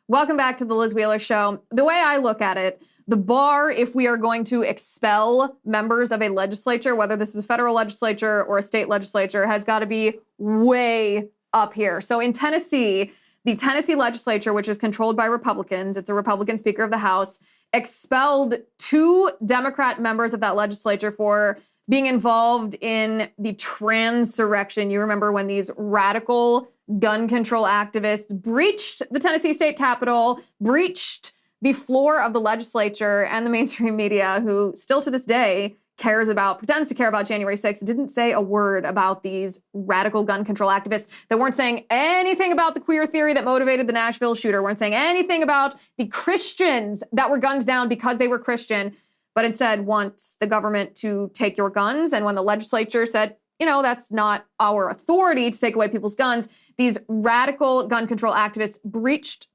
Welcome back to the Liz Wheeler Show. The way I look at it, the bar, if we are going to expel members of a legislature, whether this is a federal legislature or a state legislature, has got to be way up here. So in Tennessee, the Tennessee legislature, which is controlled by Republicans, it's a Republican Speaker of the House, expelled 2 Democrat members of that legislature for being involved in the transurrection. You remember when these radical gun control activists breached the Tennessee state capitol, breached the floor of the legislature, and the mainstream media, who still to this day pretends to care about January 6th, didn't say a word about these radical gun control activists that weren't saying anything about the queer theory that motivated the Nashville shooter, weren't saying anything about the Christians that were gunned down because they were Christian, but instead wants the government to take your guns. And when the legislature said, that's not our authority to take away people's guns, these radical gun control activists breached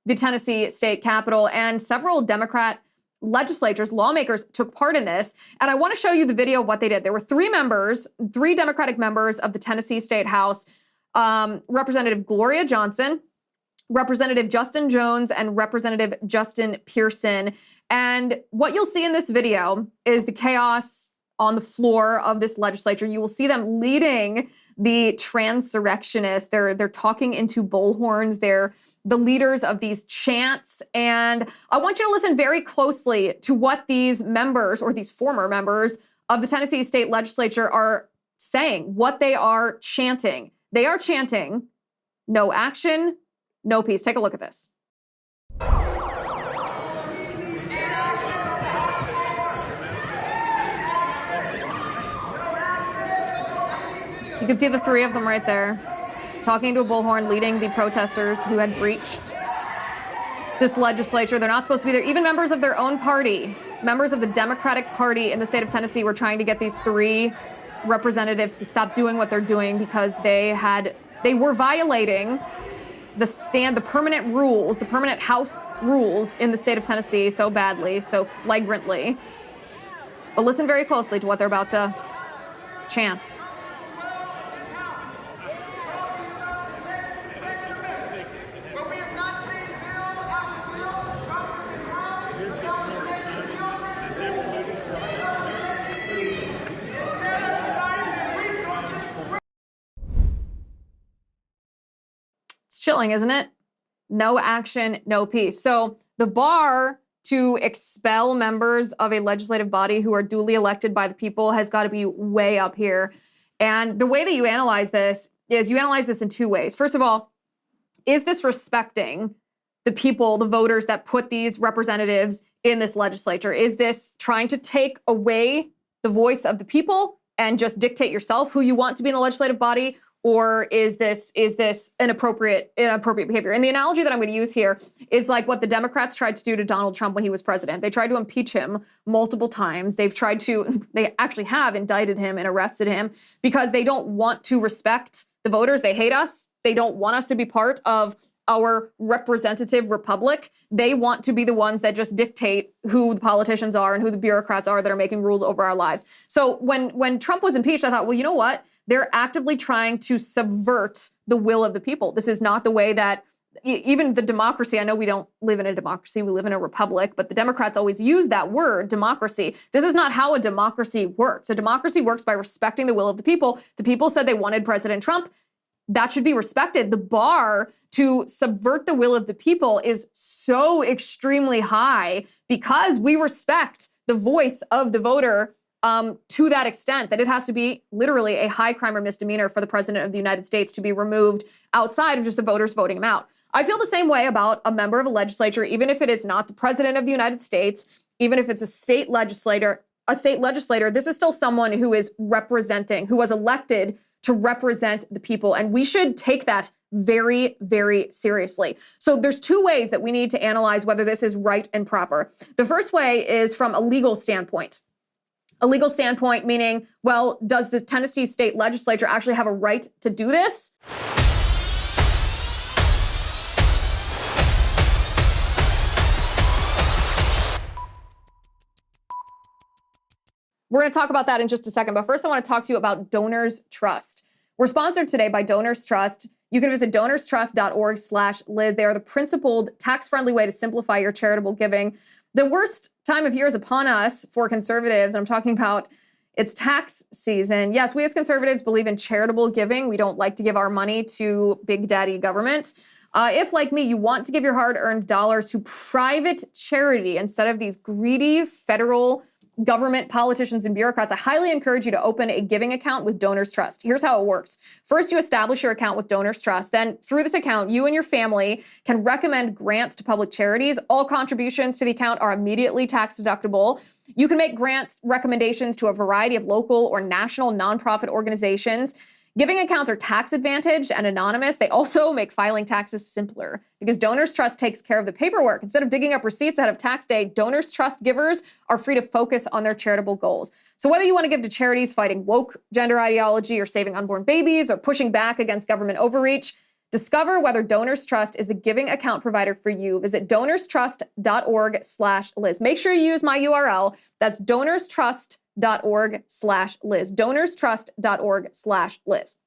the Tennessee state capitol, and several Democrat legislatures, lawmakers, took part in this. And I want to show you the video of what they did. There were 3 Democratic members of the Tennessee State House, Representative Gloria Johnson, Representative Justin Jones, and Representative Justin Pearson. And what you'll see in this video is the chaos on the floor of this legislature. You will see them leading the transurrectionists. They're talking into bullhorns. They're the leaders of these chants. And I want you to listen very closely to what these members, or these former members of the Tennessee state legislature, are saying, what they are chanting. They are chanting, "No action, no peace." Take a look at this. You can see the 3 of them right there, talking to a bullhorn, leading the protesters who had breached this legislature. They're not supposed to be there. Even members of their own party, members of the Democratic Party in the state of Tennessee, were trying to get these 3 representatives to stop doing what they're doing because they were violating the permanent rules, the permanent House rules in the state of Tennessee so badly, so flagrantly. But listen very closely to what they're about to chant. It's chilling, isn't it? No action, no peace. So the bar to expel members of a legislative body who are duly elected by the people has got to be way up here. And the way that you analyze this is you analyze this in 2 ways. First of all, is this respecting the people, the voters that put these representatives in this legislature? Is this trying to take away the voice of the people and just dictate yourself who you want to be in the legislative body? Or is this inappropriate behavior? And the analogy that I'm going to use here is like what the Democrats tried to do to Donald Trump when he was president. They tried to impeach him multiple times. They actually have indicted him and arrested him because they don't want to respect the voters. They hate us. They don't want us to be part of our representative republic. They want to be the ones that just dictate who the politicians are and who the bureaucrats are that are making rules over our lives. So when Trump was impeached, I thought, well, you know what? They're actively trying to subvert the will of the people. This is not the way that even the democracy, I know we don't live in a democracy, we live in a republic, but the Democrats always use that word, democracy. This is not how a democracy works. A democracy works by respecting the will of the people. The people said they wanted President Trump. That should be respected. The bar to subvert the will of the people is so extremely high because we respect the voice of the voter to that extent that it has to be literally a high crime or misdemeanor for the president of the United States to be removed outside of just the voters voting him out. I feel the same way about a member of a legislature, even if it is not the president of the United States, even if it's a state legislator, this is still someone who is representing, who was elected to represent the people. And we should take that very, very seriously. So there's 2 ways that we need to analyze whether this is right and proper. The first way is from a legal standpoint. A legal standpoint meaning, well, does the Tennessee state legislature actually have a right to do this? We're going to talk about that in just a second, but first I want to talk to you about DonorsTrust. We're sponsored today by DonorsTrust. you can visit DonorsTrust.org/Liz. They are the principled, tax-friendly way to simplify your charitable giving. The worst time of year is upon us for conservatives. I'm talking about it's tax season. Yes, we as conservatives believe in charitable giving. We don't like to give our money to big daddy government. If, like me, you want to give your hard-earned dollars to private charity instead of these greedy federal government politicians and bureaucrats, I highly encourage you to open a giving account with DonorsTrust. Here's how it works. First, you establish your account with DonorsTrust. Then, through this account, you and your family can recommend grants to public charities. All contributions to the account are immediately tax deductible. You can make grant recommendations to a variety of local or national nonprofit organizations. Giving accounts are tax advantaged and anonymous. They also make filing taxes simpler because DonorsTrust takes care of the paperwork. Instead of digging up receipts ahead of tax day, DonorsTrust givers are free to focus on their charitable goals. So whether you want to give to charities fighting woke gender ideology or saving unborn babies or pushing back against government overreach, discover whether DonorsTrust is the giving account provider for you. Visit DonorsTrust.org/Liz. Make sure you use my URL. That's DonorsTrust.org/Liz. DonorsTrust.org/Liz.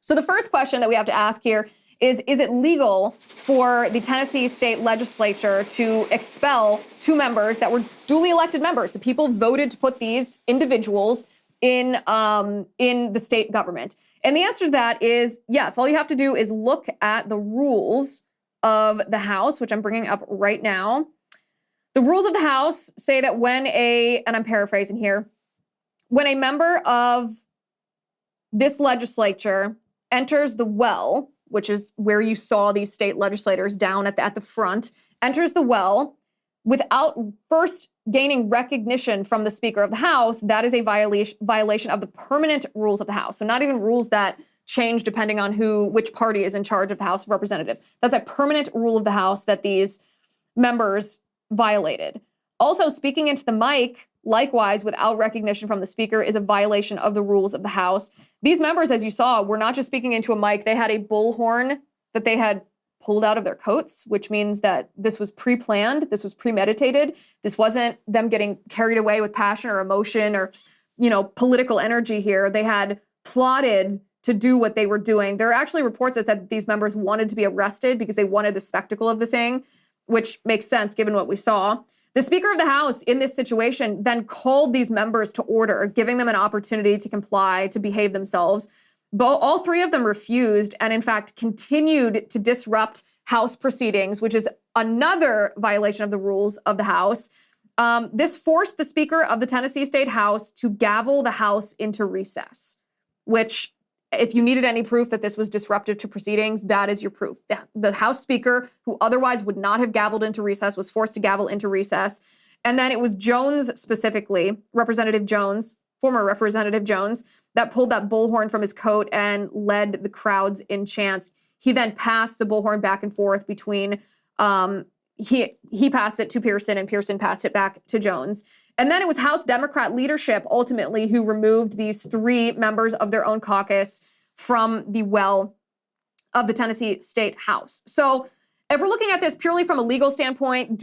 So the first question that we have to ask here is it legal for the Tennessee state legislature to expel two members that were duly elected members? The people voted to put these individuals in the state government. And the answer to that is yes. All you have to do is look at the rules of the House, which I'm bringing up right now. The rules of the House say that and I'm paraphrasing here, when a member of this legislature enters the well, which is where you saw these state legislators down at the front, enters the well without first gaining recognition from the Speaker of the House, that is a violation of the permanent rules of the House. So not even rules that change depending on which party is in charge of the House of Representatives. That's a permanent rule of the House that these members violated. Also, speaking into the mic, likewise, without recognition from the Speaker, is a violation of the rules of the House. These members, as you saw, were not just speaking into a mic. They had a bullhorn that they had pulled out of their coats, which means that this was pre-planned, this was premeditated. This wasn't them getting carried away with passion or emotion or, political energy here. They had plotted to do what they were doing. There are actually reports that said that these members wanted to be arrested because they wanted the spectacle of the thing, which makes sense given what we saw. The Speaker of the House in this situation then called these members to order, giving them an opportunity to comply, to behave themselves. All three of them refused and, in fact, continued to disrupt House proceedings, which is another violation of the rules of the House. This forced the Speaker of the Tennessee State House to gavel the House into recess, which, if you needed any proof that this was disruptive to proceedings, that is your proof. The House Speaker, who otherwise would not have gavelled into recess, was forced to gavel into recess. And then it was Jones specifically, Representative Jones, former Representative Jones, that pulled that bullhorn from his coat and led the crowds in chants. He then passed the bullhorn back and forth between, he passed it to Pearson and Pearson passed it back to Jones. And then it was House Democrat leadership ultimately who removed these three members of their own caucus from the well of the Tennessee State House. So if we're looking at this purely from a legal standpoint,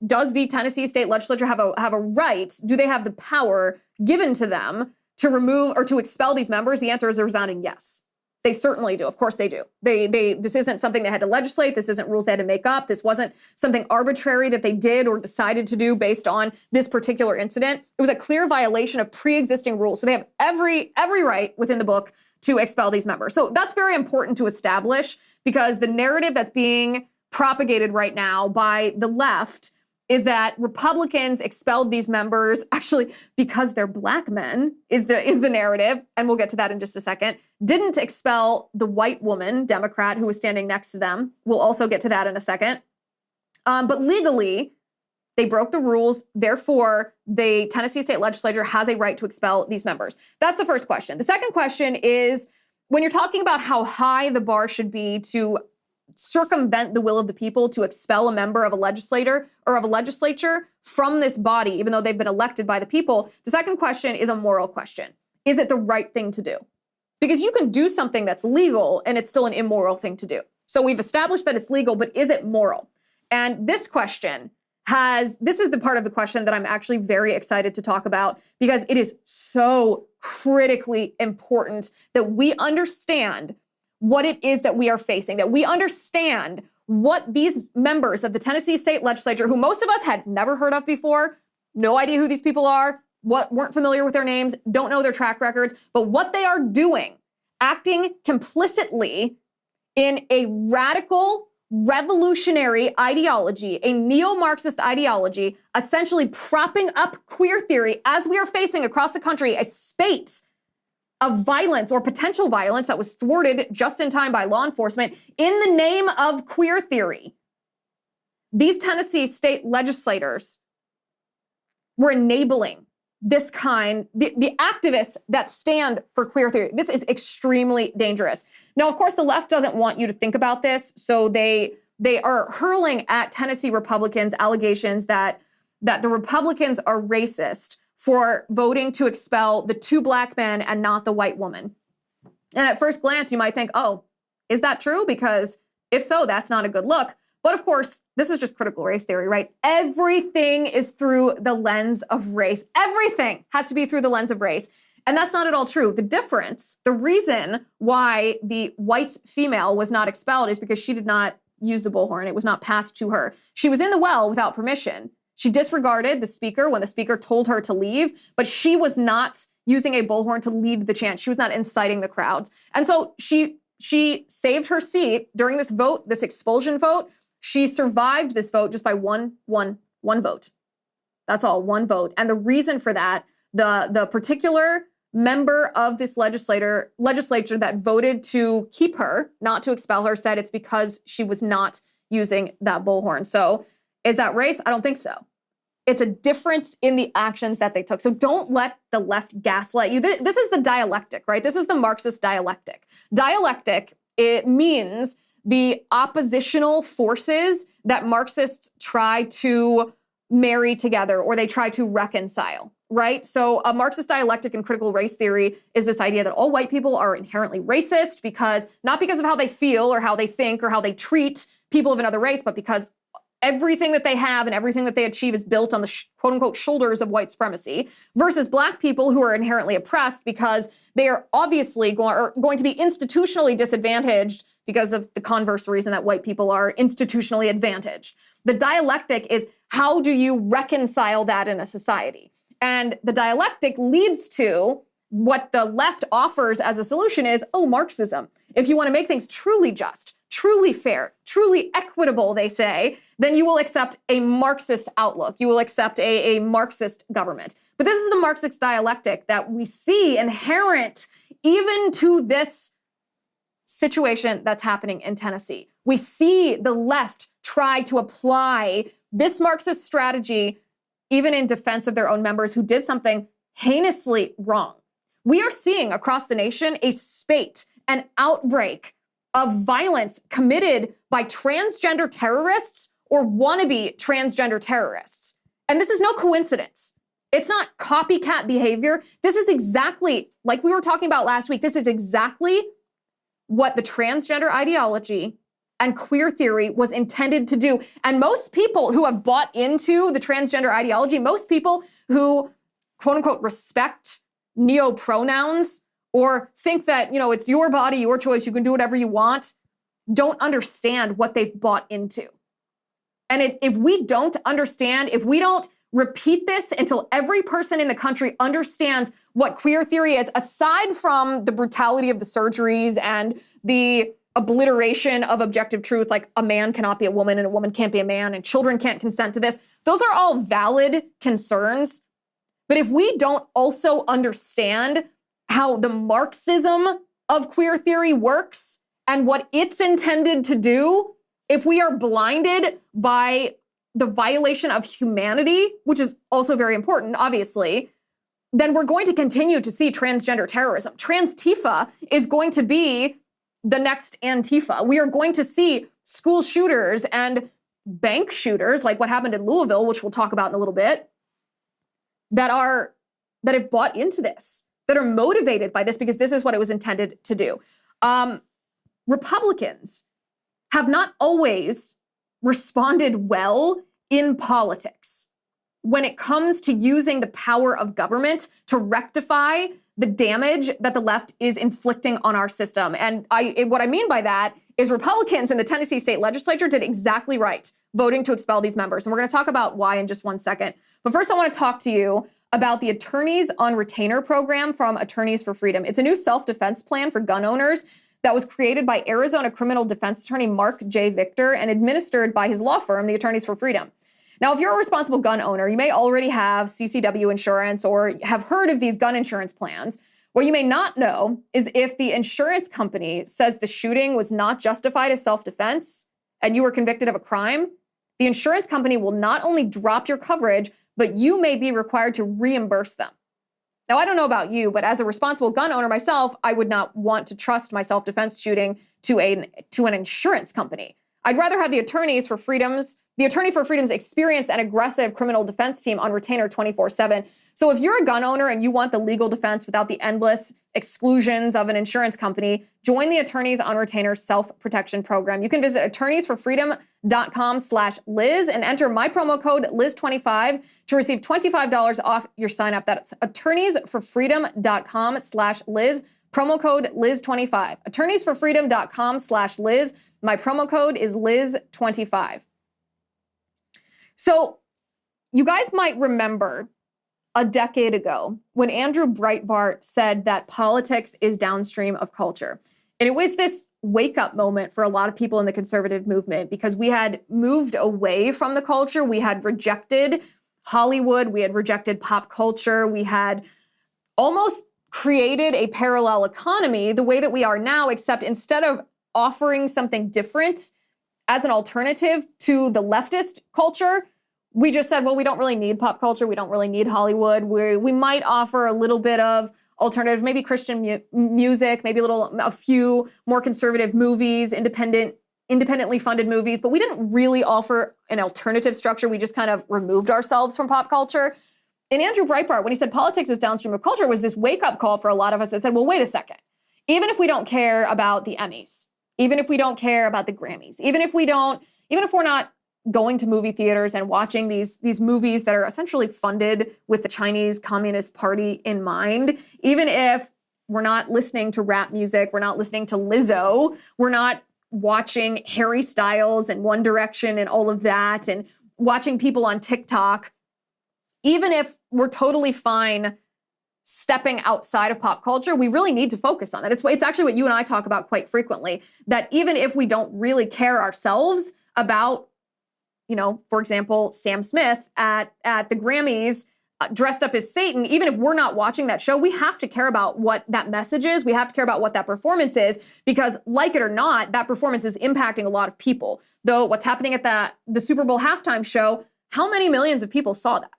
does the Tennessee State Legislature have a right? Do they have the power given to them to remove or to expel these members? The answer is a resounding yes. They certainly do. Of course they do. This isn't something they had to legislate. This isn't rules they had to make up. This wasn't something arbitrary that they did or decided to do based on this particular incident. It was a clear violation of pre-existing rules. So they have every right within the book to expel these members. So that's very important to establish because the narrative that's being propagated right now by the left is that Republicans expelled these members actually because they're black men is the narrative, and we'll get to that in just a second. Didn't expel the white woman, Democrat, who was standing next to them. We'll also get to that in a second. But legally, they broke the rules. Therefore, the Tennessee State Legislature has a right to expel these members. That's the first question. The second question is, when you're talking about how high the bar should be to circumvent the will of the people to expel a member of a legislator or of a legislature from this body, even though they've been elected by the people, the second question is a moral question. Is it the right thing to do? Because you can do something that's legal and it's still an immoral thing to do. So we've established that it's legal, but is it moral? And this question this is the part of the question that I'm actually very excited to talk about because it is so critically important that we understand what it is that we are facing, that we understand what these members of the Tennessee state legislature, who most of us had never heard of before, no idea who these people are, weren't familiar with their names, don't know their track records, but what they are doing, acting complicitly in a radical, revolutionary ideology, a neo-Marxist ideology, essentially propping up queer theory as we are facing across the country a spate of violence or potential violence that was thwarted just in time by law enforcement in the name of queer theory. These Tennessee state legislators were enabling this kind, the activists that stand for queer theory. This is extremely dangerous. Now, of course, the left doesn't want you to think about this, so they are hurling at Tennessee Republicans allegations that the Republicans are racist for voting to expel the 2 black men and not the white woman. And at first glance, you might think, oh, is that true? Because if so, that's not a good look. But of course, this is just critical race theory, right? Everything is through the lens of race. Everything has to be through the lens of race. And that's not at all true. The difference, the reason why the white female was not expelled is because she did not use the bullhorn. It was not passed to her. She was in the well without permission. She disregarded the speaker when the speaker told her to leave, but she was not using a bullhorn to lead the chant. She was not inciting the crowds. And so she saved her seat during this vote, this expulsion vote. She survived this vote just by one vote. That's all, one vote. And the reason for that, the particular member of this legislature that voted to keep her, not to expel her, said it's because she was not using that bullhorn. So is that race? I don't think so. It's a difference in the actions that they took. So don't let the left gaslight you. This is the dialectic, right? This is the Marxist dialectic. Dialectic, it means the oppositional forces that Marxists try to marry together or they try to reconcile, right? So a Marxist dialectic in critical race theory is this idea that all white people are inherently racist not because of how they feel or how they think or how they treat people of another race, but because everything that they have and everything that they achieve is built on the quote unquote shoulders of white supremacy, versus black people who are inherently oppressed because they are obviously going to be institutionally disadvantaged because of the converse reason that white people are institutionally advantaged. The dialectic is, how do you reconcile that in a society? And the dialectic leads to what the left offers as a solution is, Marxism. If you want to make things truly just, truly fair, truly equitable, they say, then you will accept a Marxist outlook. You will accept a Marxist government. But this is the Marxist dialectic that we see inherent even to this situation that's happening in Tennessee. We see the left try to apply this Marxist strategy even in defense of their own members who did something heinously wrong. We are seeing across the nation a spate, an outbreak of violence committed by transgender terrorists or wannabe transgender terrorists. And this is no coincidence. It's not copycat behavior. This is exactly, like we were talking about last week, this is exactly what the transgender ideology and queer theory was intended to do. And most people who have bought into the transgender ideology, most people who, quote unquote, respect neo-pronouns or think that, it's your body, your choice, you can do whatever you want, don't understand what they've bought into. And if we don't understand, if we don't repeat this until every person in the country understands what queer theory is, aside from the brutality of the surgeries and the obliteration of objective truth, like a man cannot be a woman and a woman can't be a man and children can't consent to this, those are all valid concerns. But if we don't also understand how the Marxism of queer theory works and what it's intended to do, if we are blinded by the violation of humanity, which is also very important, obviously, then we're going to continue to see transgender terrorism. Trans-Tifa is going to be the next Antifa. We are going to see school shooters and bank shooters, like what happened in Louisville, which we'll talk about in a little bit, that have bought into this, that are motivated by this because this is what it was intended to do. Republicans have not always responded well in politics when it comes to using the power of government to rectify the damage that the left is inflicting on our system. And what I mean by that is Republicans in the Tennessee state legislature did exactly right, voting to expel these members. And we're going to talk about why in just one second. But first, I want to talk to you about the Attorneys on Retainer program from Attorneys for Freedom. It's a new self-defense plan for gun owners that was created by Arizona criminal defense attorney Mark J. Victor and administered by his law firm, the Attorneys for Freedom. Now, if you're a responsible gun owner, you may already have CCW insurance or have heard of these gun insurance plans. What you may not know is if the insurance company says the shooting was not justified as self-defense and you were convicted of a crime, the insurance company will not only drop your coverage, but you may be required to reimburse them. Now, I don't know about you, but as a responsible gun owner myself, I would not want to trust my self-defense shooting to an insurance company. I'd rather have the Attorney for Freedom's experienced and aggressive criminal defense team on retainer 24/7. So if you're a gun owner and you want the legal defense without the endless exclusions of an insurance company, join the Attorneys on Retainer self-protection program. You can visit attorneysforfreedom.com/Liz and enter my promo code Liz25 to receive $25 off your sign up. That's attorneysforfreedom.com/Liz. Promo code Liz25. Attorneysforfreedom.com/Liz. My promo code is Liz25. So you guys might remember a decade ago when Andrew Breitbart said that politics is downstream of culture. And it was this wake-up moment for a lot of people in the conservative movement because we had moved away from the culture. We had rejected Hollywood. We had rejected pop culture. We had almost created a parallel economy the way that we are now, except instead of offering something different as an alternative to the leftist culture, we just said, well, we don't really need pop culture. We don't really need Hollywood. We might offer a little bit of alternative, maybe Christian music, maybe a few more conservative movies, independently funded movies, but we didn't really offer an alternative structure. We just kind of removed ourselves from pop culture. And Andrew Breitbart, when he said politics is downstream of culture, was this wake-up call for a lot of us that said, well, wait a second. Even if we don't care about the Emmys, even if we don't care about the Grammys, even if we're not going to movie theaters and watching these movies that are essentially funded with the Chinese Communist Party in mind, even if we're not listening to rap music, we're not listening to Lizzo, we're not watching Harry Styles and One Direction and all of that, and watching people on TikTok, even if we're totally fine stepping outside of pop culture, we really need to focus on that. It's actually what you and I talk about quite frequently, that even if we don't really care ourselves about, for example, Sam Smith at the Grammys dressed up as Satan, even if we're not watching that show, we have to care about what that message is. We have to care about what that performance is, because like it or not, that performance is impacting a lot of people. Though what's happening at the Super Bowl halftime show, how many millions of people saw that?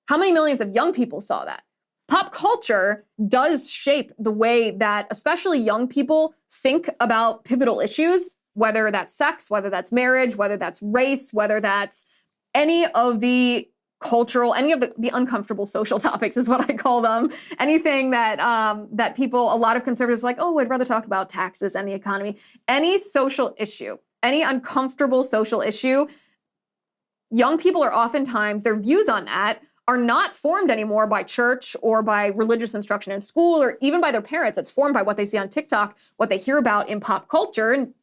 How many millions of young people saw that? Pop culture does shape the way that especially young people think about pivotal issues, whether that's sex, whether that's marriage, whether that's race, whether that's any of the uncomfortable social topics is what I call them. Anything that people, a lot of conservatives are like, oh, I'd rather talk about taxes and the economy. Any social issue, any uncomfortable social issue, young people are oftentimes, their views on that are not formed anymore by church or by religious instruction in school or even by their parents. It's formed by what they see on TikTok, what they hear about in pop culture. And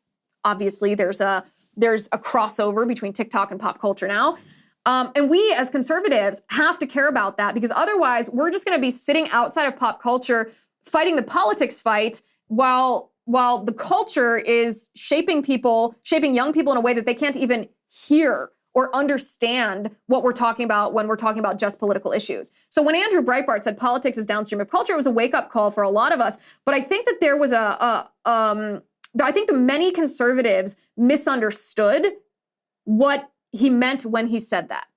obviously there's a crossover between TikTok and pop culture now. And we as conservatives have to care about that, because otherwise we're just going to be sitting outside of pop culture fighting the politics fight while the culture is shaping young people in a way that they can't even hear or understand what we're talking about when we're talking about just political issues. So when Andrew Breitbart said politics is downstream of culture, it was a wake-up call for a lot of us. But I think that there was I think the many conservatives misunderstood what he meant when he said that.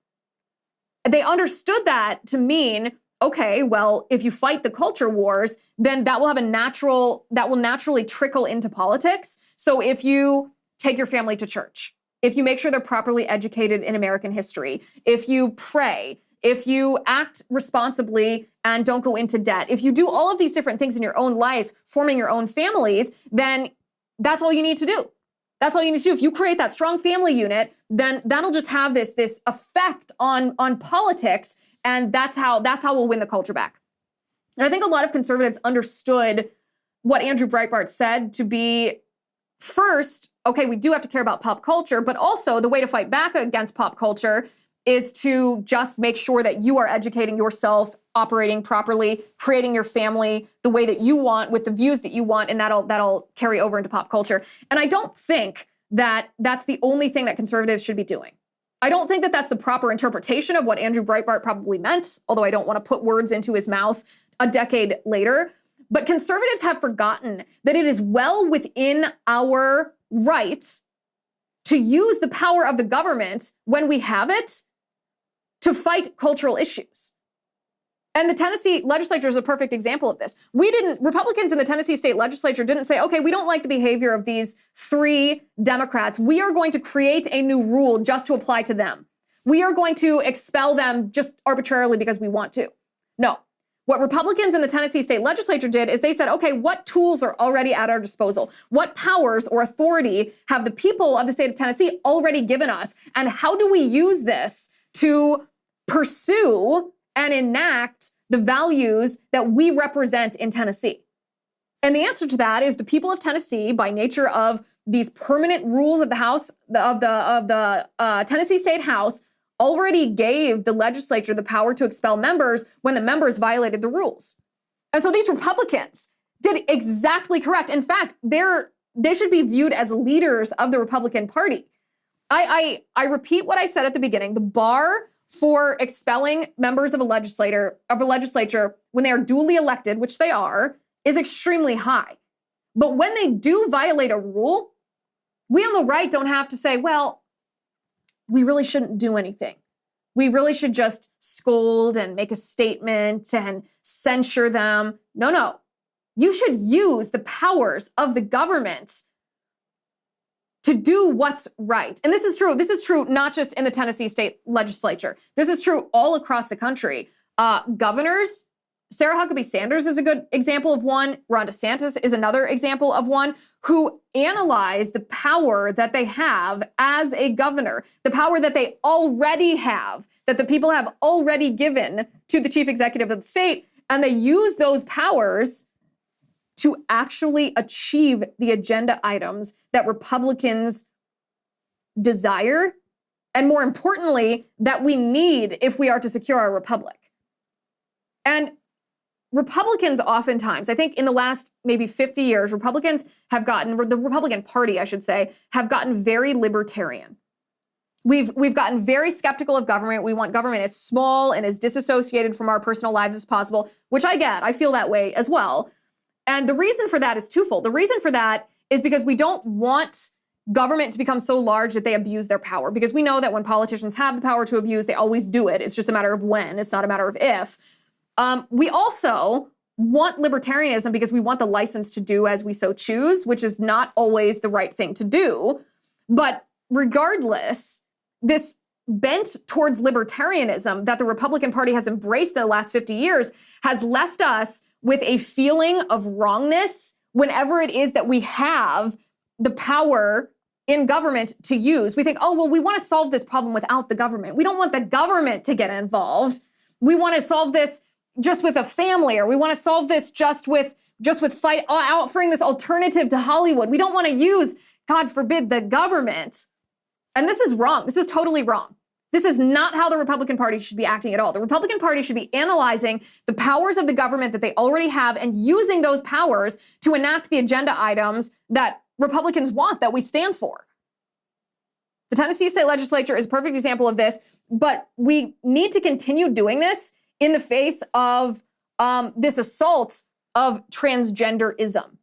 They understood that to mean, okay, well, if you fight the culture wars, then that will naturally trickle into politics. So if you take your family to church, if you make sure they're properly educated in American history, if you pray, if you act responsibly and don't go into debt, if you do all of these different things in your own life, forming your own families, then that's all you need to do. That's all you need to do. If you create that strong family unit, then that'll just have this effect on politics, and that's how we'll win the culture back. And I think a lot of conservatives understood what Andrew Breitbart said to be, first, okay, we do have to care about pop culture, but also the way to fight back against pop culture is to just make sure that you are educating yourself, operating properly, creating your family the way that you want, with the views that you want, and that'll carry over into pop culture. And I don't think that that's the only thing that conservatives should be doing. I don't think that that's the proper interpretation of what Andrew Breitbart probably meant, although I don't want to put words into his mouth a decade later. But conservatives have forgotten that it is well within our rights to use the power of the government when we have it to fight cultural issues. And the Tennessee legislature is a perfect example of this. Republicans in the Tennessee state legislature didn't say, okay, we don't like the behavior of these 3 Democrats. We are going to create a new rule just to apply to them. We are going to expel them just arbitrarily because we want to. No. What Republicans in the Tennessee state legislature did is they said, okay, what tools are already at our disposal? What powers or authority have the people of the state of Tennessee already given us? And how do we use this to pursue and enact the values that we represent in Tennessee? And the answer to that is the people of Tennessee, by nature of these permanent rules of the House, of the Tennessee State House, already gave the legislature the power to expel members when the members violated the rules. And so these Republicans did exactly correct. In fact, they should be viewed as leaders of the Republican Party. I repeat what I said at the beginning. The bar for expelling members of a legislature when they are duly elected, which they are, is extremely high. But when they do violate a rule, we on the right don't have to say, well, we really shouldn't do anything. We really should just scold and make a statement and censure them. No. You should use the powers of the government to do what's right. And this is true. This is true not just in the Tennessee state legislature. This is true all across the country. Governors, Sarah Huckabee Sanders is a good example of one. Ron DeSantis is another example of one, who analyze the power that they have as a governor, the power that they already have, that the people have already given to the chief executive of the state, and they use those powers to actually achieve the agenda items that Republicans desire, and more importantly, that we need if we are to secure our republic. And Republicans oftentimes, I think in the last maybe 50 years, the Republican Party, I should say, have gotten very libertarian. We've gotten very skeptical of government. We want government as small and as disassociated from our personal lives as possible, which I get. I feel that way as well. And the reason for that is twofold. The reason for that is because we don't want government to become so large that they abuse their power, because we know that when politicians have the power to abuse, they always do it. It's just a matter of when. It's not a matter of if. We also want libertarianism because we want the license to do as we so choose, which is not always the right thing to do. But regardless, this bent towards libertarianism that the Republican Party has embraced in the last 50 years has left us with a feeling of wrongness whenever it is that we have the power in government to use. We think, oh, well, we want to solve this problem without the government. We don't want the government to get involved. We want to solve this just with a family, or we want to solve this just with offering this alternative to Hollywood. We don't want to use, God forbid, the government. And this is wrong. This is totally wrong. This is not how the Republican Party should be acting at all. The Republican Party should be analyzing the powers of the government that they already have and using those powers to enact the agenda items that Republicans want, that we stand for. The Tennessee state legislature is a perfect example of this, but we need to continue doing this in the face of this assault of transgenderism.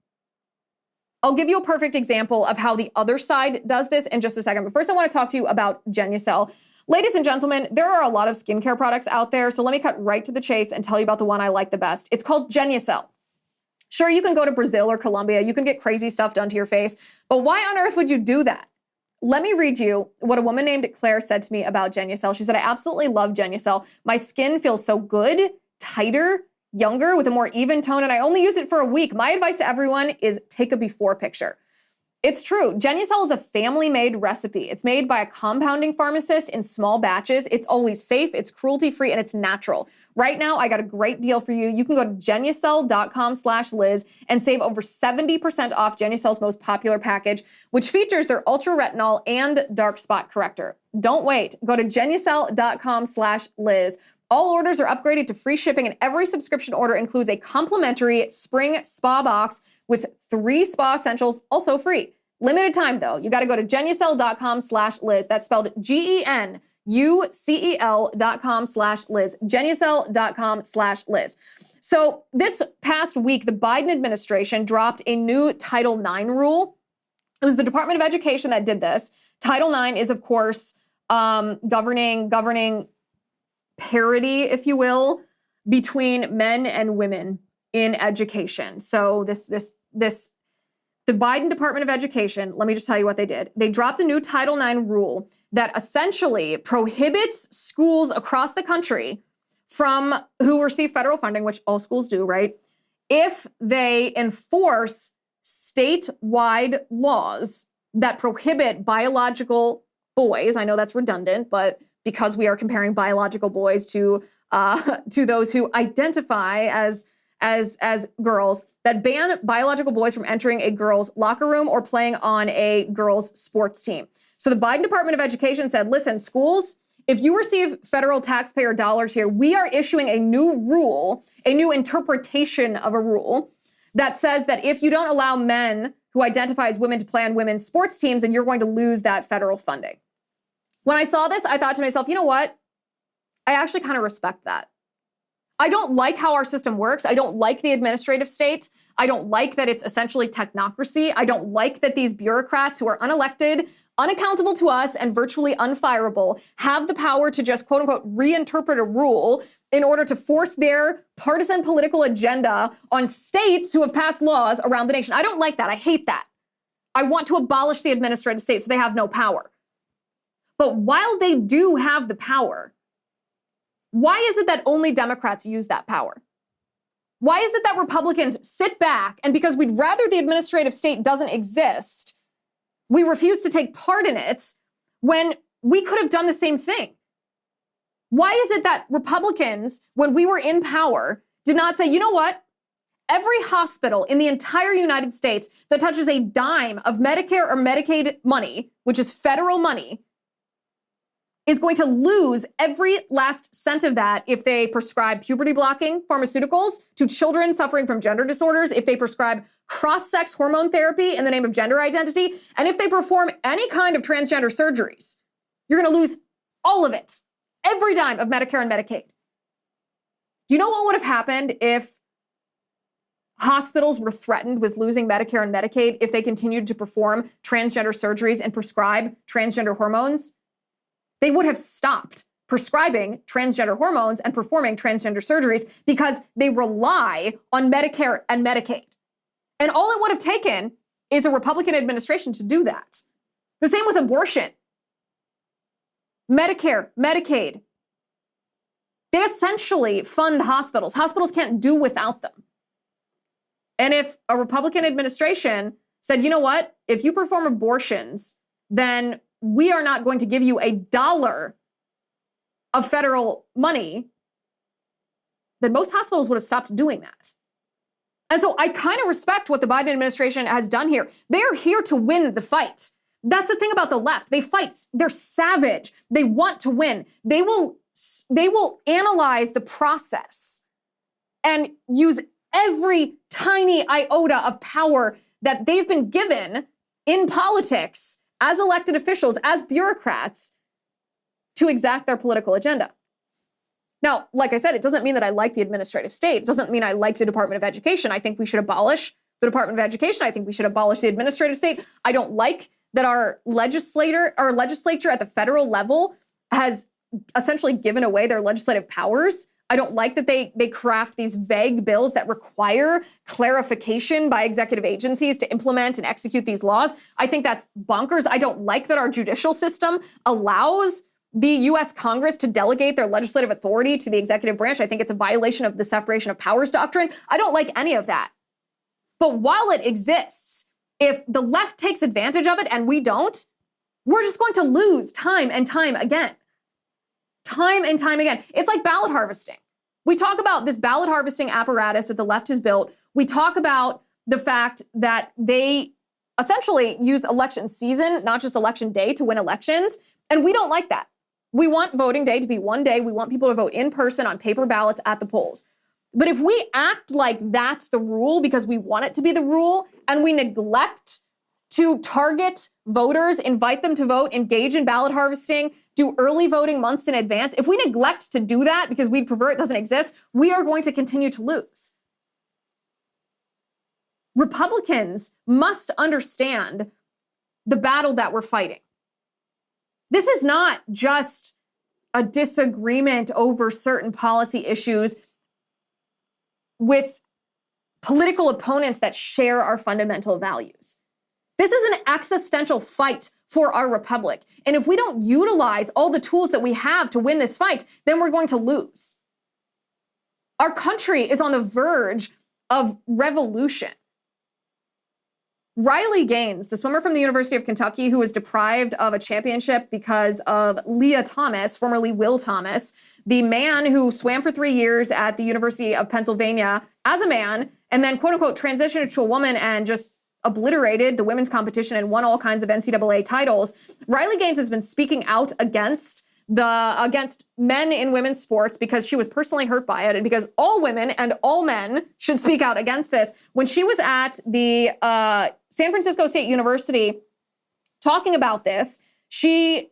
I'll give you a perfect example of how the other side does this in just a second. But first, I want to talk to you about Genucel. Ladies and gentlemen, there are a lot of skincare products out there, so let me cut right to the chase and tell you about the one I like the best. It's called Genucel. Sure, you can go to Brazil or Colombia, you can get crazy stuff done to your face, but why on earth would you do that? Let me read you what a woman named Claire said to me about Genucel. She said, I absolutely love Genucel. My skin feels so good, tighter, younger, with a more even tone, and I only use it for a week. My advice to everyone is take a before picture. It's true. Genucel is a family-made recipe. It's made by a compounding pharmacist in small batches. It's always safe, it's cruelty-free, and it's natural. Right now, I got a great deal for you. You can go to Genucel.com/Liz and save over 70% off Genucel's most popular package, which features their ultra retinol and dark spot corrector. Don't wait. Go to Genucel.com/Liz. All orders are upgraded to free shipping, and every subscription order includes a complimentary spring spa box with 3 spa essentials, also free. Limited time, though. You got to go to Genucel.com/Liz. That's spelled GENUCEL.com/Liz. Genucel.com/Liz. So this past week, the Biden administration dropped a new Title IX rule. It was the Department of Education that did this. Title IX is, of course, governing parity, if you will, between men and women in education. So the Biden Department of Education, let me just tell you what they did. They dropped a new Title IX rule that essentially prohibits schools across the country from who receive federal funding, which all schools do, right? If they enforce statewide laws that prohibit biological boys. I know that's redundant, but because we are comparing biological boys to those who identify as girls, that ban biological boys from entering a girls' locker room or playing on a girls' sports team. So the Biden Department of Education said, listen, schools, if you receive federal taxpayer dollars here, we are issuing a new rule, a new interpretation of a rule that says that if you don't allow men who identify as women to play on women's sports teams, then you're going to lose that federal funding. When I saw this, I thought to myself, you know what? I actually kind of respect that. I don't like how our system works. I don't like the administrative state. I don't like that it's essentially technocracy. I don't like that these bureaucrats who are unelected, unaccountable to us, and virtually unfireable have the power to just, quote unquote, reinterpret a rule in order to force their partisan political agenda on states who have passed laws around the nation. I don't like that. I hate that. I want to abolish the administrative state so they have no power. But while they do have the power, why is it that only Democrats use that power? Why is it that Republicans sit back and because we'd rather the administrative state doesn't exist, we refuse to take part in it when we could have done the same thing? Why is it that Republicans, when we were in power, did not say, you know what? Every hospital in the entire United States that touches a dime of Medicare or Medicaid money, which is federal money, is going to lose every last cent of that if they prescribe puberty-blocking pharmaceuticals to children suffering from gender disorders, if they prescribe cross-sex hormone therapy in the name of gender identity, and if they perform any kind of transgender surgeries. You're going to lose all of it, every dime of Medicare and Medicaid. Do you know what would have happened if hospitals were threatened with losing Medicare and Medicaid if they continued to perform transgender surgeries and prescribe transgender hormones? They would have stopped prescribing transgender hormones and performing transgender surgeries because they rely on Medicare and Medicaid. And all it would have taken is a Republican administration to do that. The same with abortion. Medicare, Medicaid. They essentially fund hospitals. Hospitals can't do without them. And if a Republican administration said, you know what, if you perform abortions, then we are not going to give you $1 of federal money, then most hospitals would have stopped doing that. And so I kind of respect what the Biden administration has done here. They're here to win the fight. That's the thing about the left. They fight. They're savage. They want to win. They will analyze the process and use every tiny iota of power that they've been given in politics as elected officials, as bureaucrats, to exact their political agenda. Now, like I said, it doesn't mean that I like the administrative state. It doesn't mean I like the Department of Education. I think we should abolish the Department of Education. I think we should abolish the administrative state. I don't like that our legislature at the federal level has essentially given away their legislative powers. I don't like that they craft these vague bills that require clarification by executive agencies to implement and execute these laws. I think that's bonkers. I don't like that our judicial system allows the U.S. Congress to delegate their legislative authority to the executive branch. I think it's a violation of the separation of powers doctrine. I don't like any of that. But while it exists, if the left takes advantage of it and we don't, we're just going to lose time and time again. Time and time again. It's like ballot harvesting. We talk about this ballot harvesting apparatus that the left has built. We talk about the fact that they essentially use election season, not just election day, to win elections. And we don't like that. We want voting day to be one day. We want people to vote in person on paper ballots at the polls. But if we act like that's the rule because we want it to be the rule, and we neglect to target voters, invite them to vote, engage in ballot harvesting, do early voting months in advance, if we neglect to do that because we prefer it doesn't exist, we are going to continue to lose. Republicans must understand the battle that we're fighting. This is not just a disagreement over certain policy issues with political opponents that share our fundamental values. This is an existential fight for our republic. And if we don't utilize all the tools that we have to win this fight, then we're going to lose. Our country is on the verge of revolution. Riley Gaines, the swimmer from the University of Kentucky who was deprived of a championship because of Leah Thomas, formerly Will Thomas, the man who swam for 3 years at the University of Pennsylvania as a man and then quote unquote transitioned to a woman and just obliterated the women's competition and won all kinds of NCAA titles. Riley Gaines has been speaking out against men in women's sports because she was personally hurt by it and because all women and all men should speak out against this. When she was at the San Francisco State University talking about this, she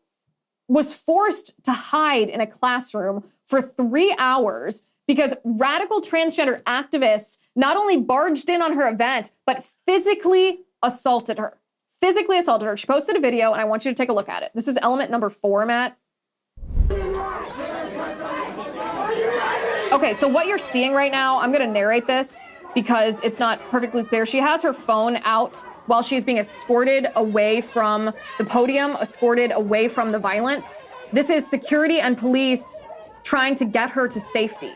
was forced to hide in a classroom for 3 hours because radical transgender activists not only barged in on her event, but physically assaulted her. Physically assaulted her. She posted a video, and I want you to take a look at it. This is element number 4, Matt. Okay, so what you're seeing right now, I'm going to narrate this because it's not perfectly clear. She has her phone out while she's being escorted away from the podium, escorted away from the violence. This is security and police trying to get her to safety.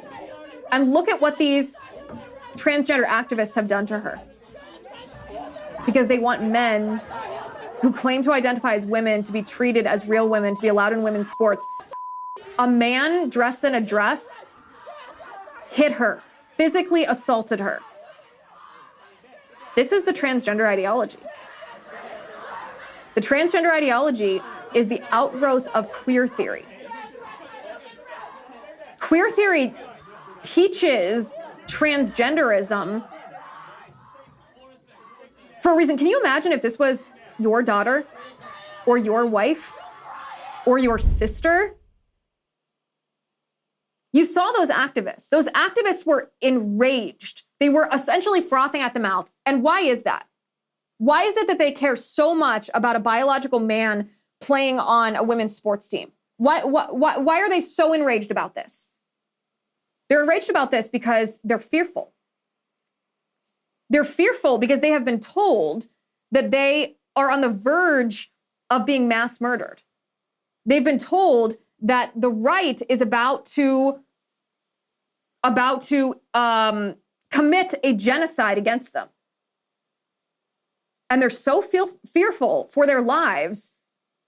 And look at what these transgender activists have done to her. Because they want men who claim to identify as women to be treated as real women, to be allowed in women's sports. A man dressed in a dress hit her, physically assaulted her. This is the transgender ideology. The transgender ideology is the outgrowth of queer theory. Queer theory teaches transgenderism for a reason. Can you imagine if this was your daughter or your wife or your sister? You saw those activists. Those activists were enraged. They were essentially frothing at the mouth. And why is that? Why is it that they care so much about a biological man playing on a women's sports team? Why are they so enraged about this? They're enraged about this because they're fearful. They're fearful because they have been told that they are on the verge of being mass murdered. They've been told that the right is about to commit a genocide against them. And they're so fearful for their lives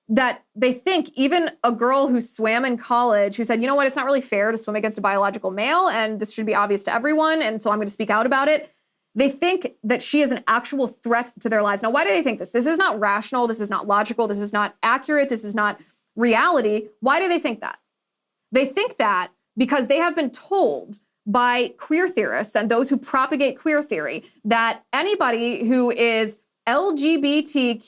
that they think even a girl who swam in college, who said, you know what, it's not really fair to swim against a biological male, and this should be obvious to everyone, and so I'm going to speak out about it. They think that she is an actual threat to their lives. Now, why do they think this? This is not rational. This is not logical. This is not accurate. This is not reality. Why do they think that? They think that because they have been told by queer theorists and those who propagate queer theory that anybody who is LGBTQIA+,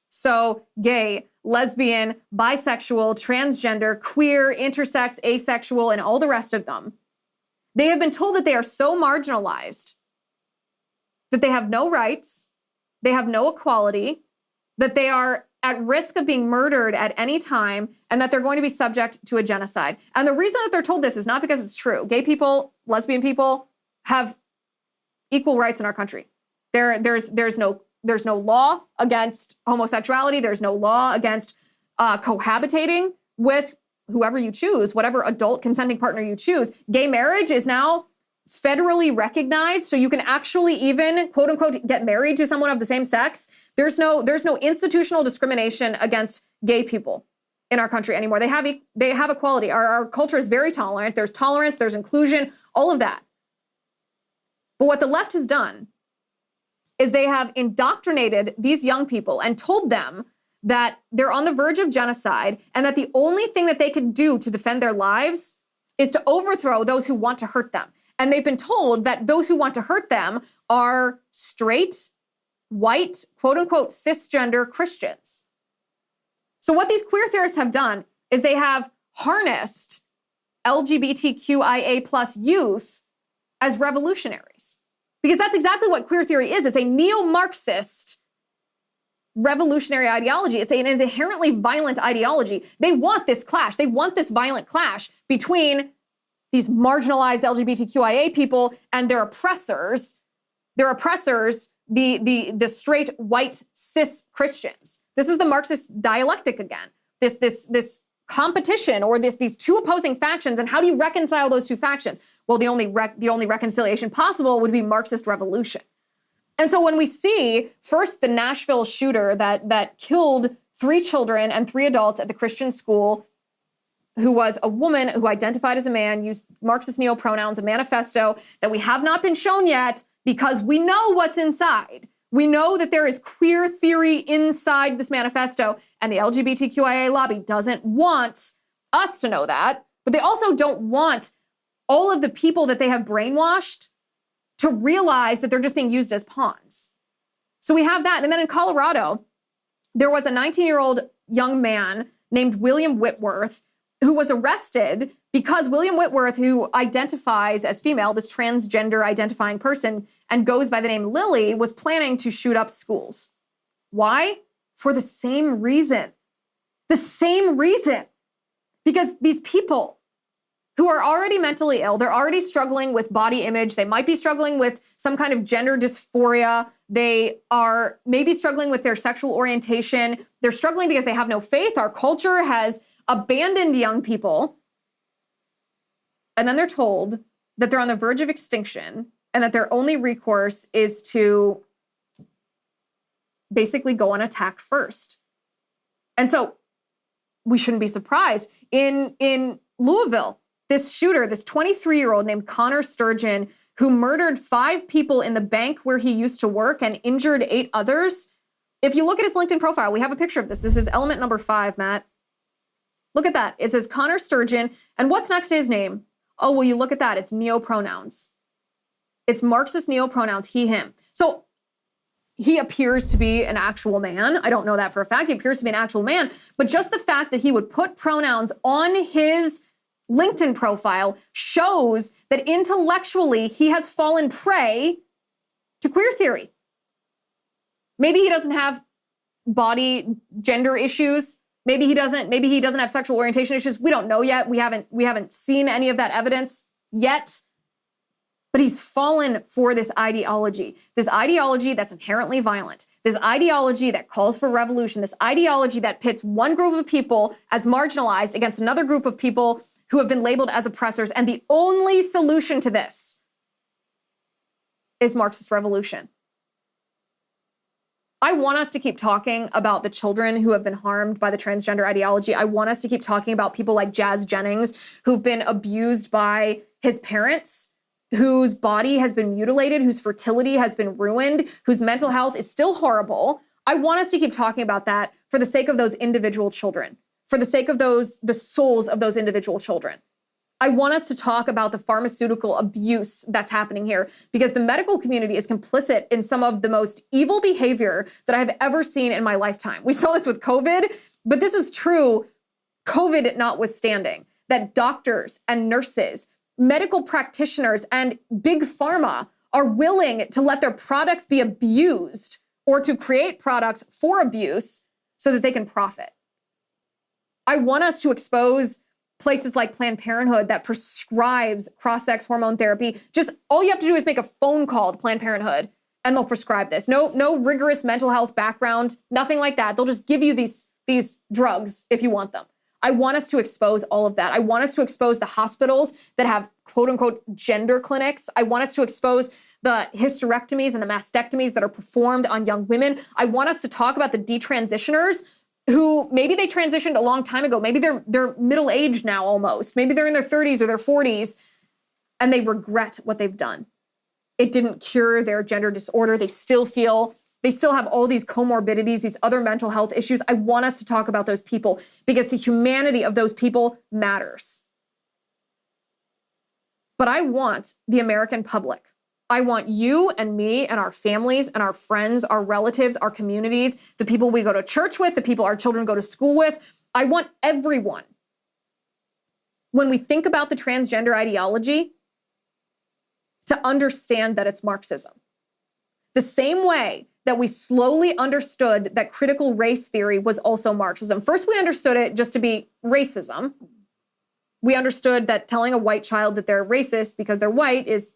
so gay, lesbian, bisexual, transgender, queer, intersex, asexual, and all the rest of them, they have been told that they are so marginalized that they have no rights, they have no equality, that they are at risk of being murdered at any time, and that they're going to be subject to a genocide. And the reason that they're told this is not because it's true. Gay people, lesbian people have equal rights in our country. There's no law against homosexuality. There's no law against cohabitating with whoever you choose, whatever adult consenting partner you choose. Gay marriage is now federally recognized, so you can actually even, quote unquote, get married to someone of the same sex. There's no institutional discrimination against gay people in our country anymore. They have equality. Our culture is very tolerant. There's tolerance, there's inclusion, all of that. But what the left has done is they have indoctrinated these young people and told them that they're on the verge of genocide and that the only thing that they can do to defend their lives is to overthrow those who want to hurt them. And they've been told that those who want to hurt them are straight, white, quote unquote, cisgender Christians. So what these queer theorists have done is they have harnessed LGBTQIA plus youth as revolutionaries. Because that's exactly what queer theory is. It's a neo-Marxist revolutionary ideology. It's an inherently violent ideology. They want this clash. They want this violent clash between these marginalized LGBTQIA people and their oppressors. Their oppressors, the straight white cis Christians. This is the Marxist dialectic again. This competition or these two opposing factions, and how do you reconcile those two factions? Well, the only reconciliation possible would be Marxist revolution. And so when we see first the Nashville shooter that killed 3 children and 3 adults at the Christian school, who was a woman who identified as a man, used Marxist neo-pronouns, a manifesto that we have not been shown yet because we know what's inside. We know that there is queer theory inside this manifesto, and the LGBTQIA lobby doesn't want us to know that, but they also don't want all of the people that they have brainwashed to realize that they're just being used as pawns. So we have that. And then in Colorado, there was a 19-year-old young man named William Whitworth who was arrested because William Whitworth, who identifies as female, this transgender identifying person, and goes by the name Lily, was planning to shoot up schools. Why? For the same reason. The same reason. Because these people who are already mentally ill, they're already struggling with body image, they might be struggling with some kind of gender dysphoria, they are maybe struggling with their sexual orientation, they're struggling because they have no faith. Our culture has abandoned young people, and then they're told that they're on the verge of extinction and that their only recourse is to basically go on attack first. And so we shouldn't be surprised. In Louisville, this shooter, this 23-year-old named Connor Sturgeon, who murdered 5 people in the bank where he used to work and injured 8 others. If you look at his LinkedIn profile, we have a picture of this. This is element number 5, Matt. Look at that. It says Connor Sturgeon. And what's next to his name? Oh, well, you look at that. It's neo-pronouns. It's Marxist neo-pronouns, he, him. So he appears to be an actual man. I don't know that for a fact. He appears to be an actual man. But just the fact that he would put pronouns on his LinkedIn profile shows that intellectually he has fallen prey to queer theory. Maybe he doesn't have body gender issues. Maybe he doesn't have sexual orientation issues. We don't know yet. We haven't seen any of that evidence yet. But he's fallen for this ideology that's inherently violent, this ideology that calls for revolution, this ideology that pits one group of people as marginalized against another group of people who have been labeled as oppressors. And the only solution to this is Marxist revolution. I want us to keep talking about the children who have been harmed by the transgender ideology. I want us to keep talking about people like Jazz Jennings, who've been abused by his parents, whose body has been mutilated, whose fertility has been ruined, whose mental health is still horrible. I want us to keep talking about that for the sake of those individual children, for the sake of the souls of those individual children. I want us to talk about the pharmaceutical abuse that's happening here, because the medical community is complicit in some of the most evil behavior that I have ever seen in my lifetime. We saw this with COVID, but this is true, COVID notwithstanding, that doctors and nurses, medical practitioners, and big pharma are willing to let their products be abused or to create products for abuse so that they can profit. I want us to expose places like Planned Parenthood that prescribes cross-sex hormone therapy. Just all you have to do is make a phone call to Planned Parenthood and they'll prescribe this. No rigorous mental health background, nothing like that. They'll just give you these drugs if you want them. I want us to expose all of that. I want us to expose the hospitals that have quote unquote gender clinics. I want us to expose the hysterectomies and the mastectomies that are performed on young women. I want us to talk about the detransitioners who maybe they transitioned a long time ago. Maybe they're middle-aged now almost. Maybe they're in their 30s or their 40s and they regret what they've done. It didn't cure their gender disorder. They still have all these comorbidities, these other mental health issues. I want us to talk about those people because the humanity of those people matters. But I want the American public, I want you and me and our families and our friends, our relatives, our communities, the people we go to church with, the people our children go to school with. I want everyone, when we think about the transgender ideology, to understand that it's Marxism. The same way that we slowly understood that critical race theory was also Marxism. First, we understood it just to be racism. We understood that telling a white child that they're racist because they're white is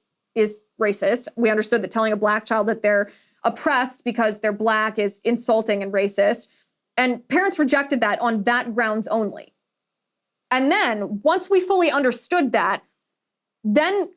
racist. We understood that telling a black child that they're oppressed because they're black is insulting and racist. And parents rejected that on that grounds only. And then once we fully understood that, then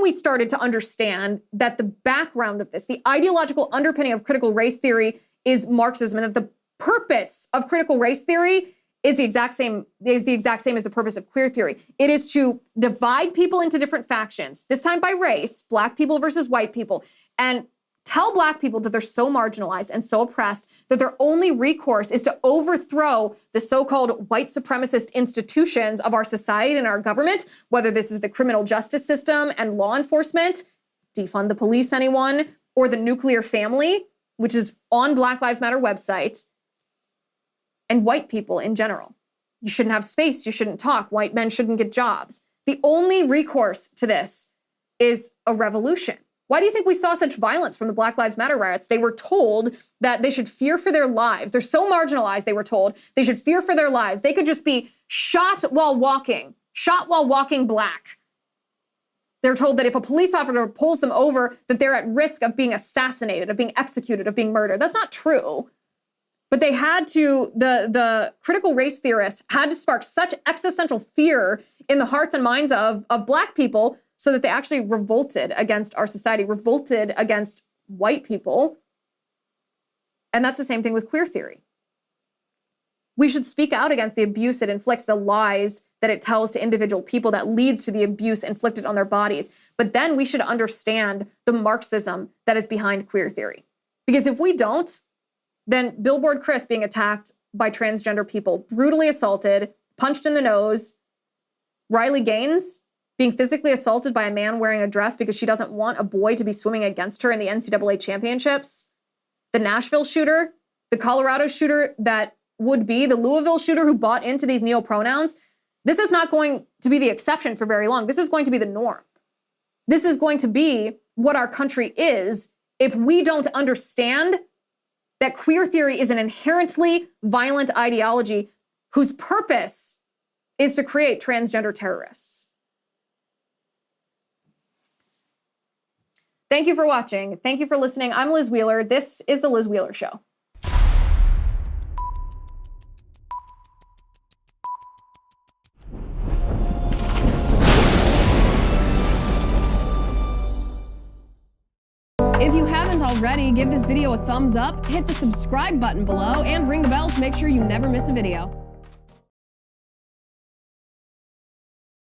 we started to understand that the background of this, the ideological underpinning of critical race theory is Marxism, and that the purpose of critical race theory is the exact same as the purpose of queer theory. It is to divide people into different factions, this time by race, black people versus white people, and tell black people that they're so marginalized and so oppressed that their only recourse is to overthrow the so-called white supremacist institutions of our society and our government, whether this is the criminal justice system and law enforcement, defund the police, anyone, or the nuclear family, which is on Black Lives Matter website, and white people in general. You shouldn't have space, you shouldn't talk, white men shouldn't get jobs. The only recourse to this is a revolution. Why do you think we saw such violence from the Black Lives Matter riots? They were told that they should fear for their lives. They're so marginalized, they were told they should fear for their lives. They could just be shot while walking black. They're told that if a police officer pulls them over, that they're at risk of being assassinated, of being executed, of being murdered. That's not true. But they had to, the critical race theorists had to spark such existential fear in the hearts and minds of black people so that they actually revolted against our society, revolted against white people. And that's the same thing with queer theory. We should speak out against the abuse it inflicts, the lies that it tells to individual people that leads to the abuse inflicted on their bodies. But then we should understand the Marxism that is behind queer theory. Because if we don't, then Billboard Chris being attacked by transgender people, brutally assaulted, punched in the nose, Riley Gaines being physically assaulted by a man wearing a dress because she doesn't want a boy to be swimming against her in the NCAA championships, the Nashville shooter, the Colorado shooter that would be the Louisville shooter who bought into these neo-pronouns. This is not going to be the exception for very long. This is going to be the norm. This is going to be what our country is if we don't understand that queer theory is an inherently violent ideology whose purpose is to create transgender terrorists. Thank you for watching. Thank you for listening. I'm Liz Wheeler. This is The Liz Wheeler Show. If you haven't already, give this video a thumbs up, hit the subscribe button below, and ring the bell to make sure you never miss a video.